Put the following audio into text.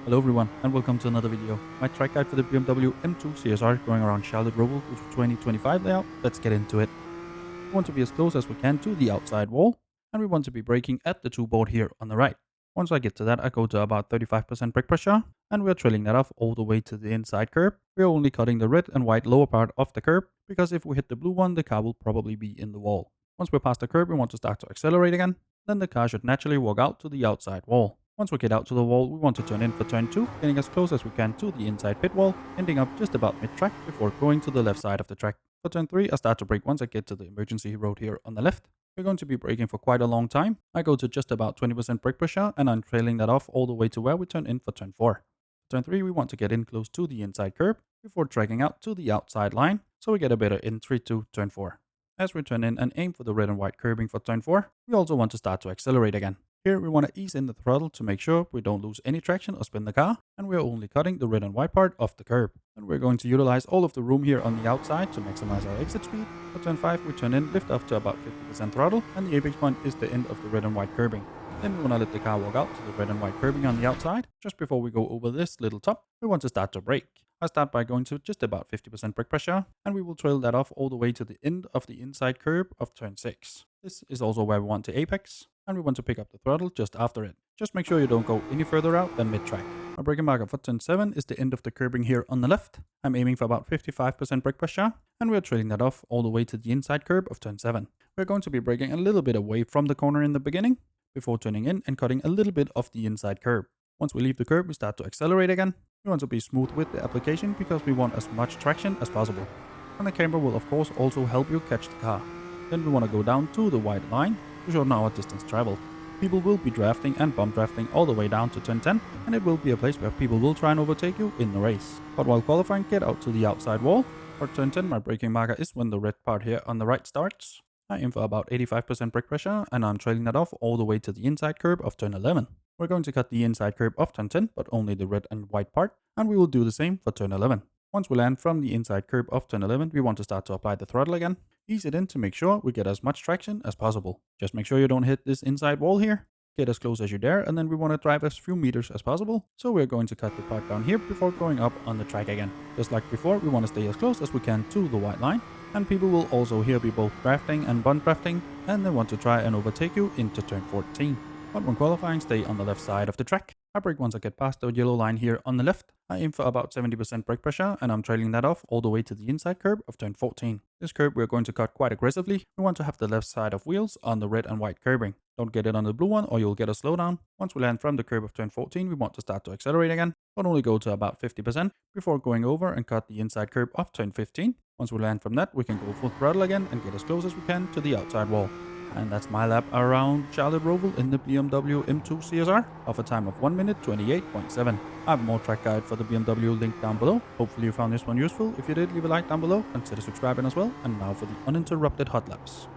Hello everyone and welcome to another video. My track guide for the BMW M2 CSR going around Charlotte Roval with 2025 layout. Let's get into it. We want to be as close as we can to the outside wall, and we want to be braking at the 2 board here on the right. Once I get to that, I go to about 35% brake pressure, and we are trailing that off all the way to the inside curb. We are only cutting the red and white lower part of the curb, because if we hit the blue one, the car will probably be in the wall. Once we're past the curb, we want to start to accelerate again. Then the car should naturally walk out to the outside wall. Once we get out to the wall, we want to turn in for turn 2, getting as close as we can to the inside pit wall, ending up just about mid-track before going to the left side of the track. For turn 3, I start to brake once I get to the emergency road here on the left. We're going to be braking for quite a long time. I go to just about 20% brake pressure and I'm trailing that off all the way to where we turn in for turn 4. For turn 3, we want to get in close to the inside curb before dragging out to the outside line, so we get a better entry to turn 4. As we turn in and aim for the red and white curbing for turn 4, we also want to start to accelerate again. Here we want to ease in the throttle to make sure we don't lose any traction or spin the car, and we are only cutting the red and white part of the curb. And we're going to utilize all of the room here on the outside to maximize our exit speed. For turn 5 we turn in, lift off to about 50% throttle, and the apex point is the end of the red and white curbing. Then we want to let the car walk out to the red and white curbing on the outside. Just before we go over this little top, we want to start to brake. I start by going to just about 50% brake pressure, and we will trail that off all the way to the end of the inside curb of turn 6. This is also where we want to apex, and we want to pick up the throttle just after it. Just make sure you don't go any further out than mid-track. My braking marker for turn 7 is the end of the curbing here on the left. I'm aiming for about 55% brake pressure, and we are trailing that off all the way to the inside curb of turn 7. We're going to be braking a little bit away from the corner in the beginning, before turning in and cutting a little bit of the inside curb. Once we leave the curb, we start to accelerate again. We want to be smooth with the application because we want as much traction as possible. And the camera will of course also help you catch the car. Then we want to go down to the white line to shorten our distance traveled. People will be drafting and bump drafting all the way down to turn 10, and it will be a place where people will try and overtake you in the race. But while qualifying, get out to the outside wall. For turn 10, my braking marker is when the red part here on the right starts. I aim for about 85% brake pressure, and I'm trailing that off all the way to the inside curb of turn 11. We're going to cut the inside curb of turn 10, but only the red and white part, and we will do the same for turn 11. Once we land from the inside curb of turn 11, we want to start to apply the throttle again. Ease it in to make sure we get as much traction as possible. Just make sure you don't hit this inside wall here. Get as close as you dare, and then we want to drive as few meters as possible. So we're going to cut the part down here before going up on the track again. Just like before, we want to stay as close as we can to the white line. And people will also here be both drafting and bump drafting, and they want to try and overtake you into turn 14. But when qualifying, stay on the left side of the track. I brake once I get past the yellow line here on the left. I aim for about 70% brake pressure, and I'm trailing that off all the way to the inside curb of turn 14. This curb we're going to cut quite aggressively. We want to have the left side of wheels on the red and white curbing. Don't get it on the blue one or you'll get a slowdown. Once we land from the curb of turn 14, we want to start to accelerate again, but only go to about 50% before going over and cut the inside curb of turn 15. Once we land from that, we can go full throttle again and get as close as we can to the outside wall. And that's my lap around Charlotte Roval in the BMW M2 CSR of a time of 1 minute 28.7. I have more track guide for the BMW linked down below. Hopefully you found this one useful. If you did, leave a like down below, consider subscribing as well. And now for the uninterrupted hot laps.